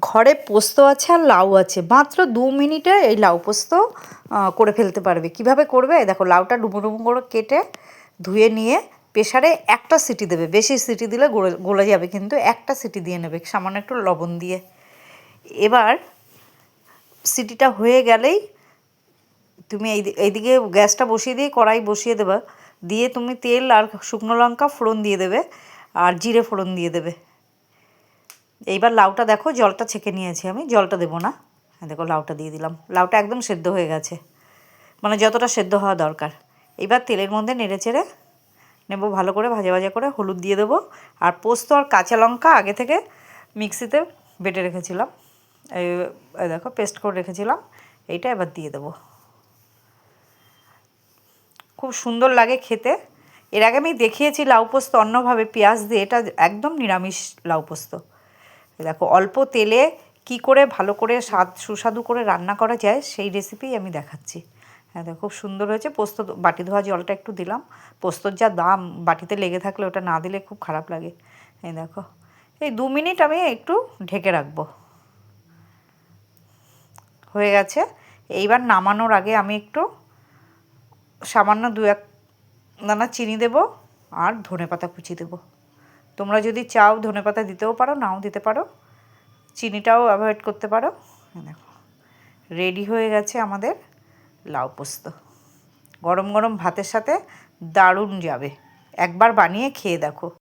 ঘরে পোস্ত আছে আর লাউ আছে, মাত্র 2 মিনিটে এই লাউ পোস্ত করে ফেলতে পারবে। কিভাবে করবে দেখো, লাউটা ডুমো ডুমো করে কেটে ধুয়ে নিয়ে প্রেসারে একটা সিটি দেবে, বেশি সিটি দিলে গলে যাবে, কিন্তু একটা সিটি দিয়ে নেবে সামান্য একটু লবণ দিয়ে। এবার সিটিটা হয়ে গেলেই তুমি এইদিকে গ্যাসটা বসিয়ে দিয়ে কড়াই বসিয়ে দেবে, দিয়ে তুমি তেল আর শুকনো লঙ্কা ফোড়ন দিয়ে দেবে আর জিরে ফোড়ন দিয়ে দেবে। এইবার লাউটা দেখো, জলটা ছেঁকে নিয়েছি আমি, জলটা দেবো না। দেখো লাউটা দিয়ে দিলাম, লাউটা একদম সেদ্ধ হয়ে গেছে, মানে যতটা সেদ্ধ হওয়া দরকার। এবার তেলের মধ্যে নেড়ে চেড়ে নেবো ভালো করে, ভাজা ভাজা করে হলুদ দিয়ে দেবো। আর পোস্ত আর কাঁচা লঙ্কা আগে থেকে মিক্সিতে বেটে রেখেছিলাম, এই দেখো পেস্ট করে রেখেছিলাম, এইটা এবার দিয়ে দেবো। খুব সুন্দর লাগে খেতে। এর আগে আমি দেখিয়েছি লাউ পোস্ত অন্যভাবে পেঁয়াজ দিয়ে, এটা একদম নিরামিষ লাউ পোস্ত। দেখো অল্প তেলে কি করে ভালো করে সুস্বাদু করে রান্না করা যায় সেই রেসিপি আমি দেখাচ্ছি। হ্যাঁ দেখো খুব সুন্দর হয়েছে। পোস্ত বাটি ধোয়া জলটা একটু দিলাম, পোস্তর যা দাম বাটিতে লেগে থাকলে ওটা না দিলে খুব খারাপ লাগে। এই দেখো এই 2 মিনিট আমি একটু ঢেকে রাখবো, হয়ে গেছে। এইবার নামানোর আগে আমি একটু সামান্য 2-1 দানা চিনি দেবো আর ধনেপাতা কুচি দেবো। তোমরা যদি চাও ধনেপাতা দিতেও পারো, নাও দিতে পারো, চিনিটাও অ্যাভয়েড করতে পারো। দেখো রেডি হয়ে গেছে আমাদের লাউ পোস্ত। গরম গরম ভাতের সাথে দারুণ যাবে, একবার বানিয়ে খেয়ে দেখো।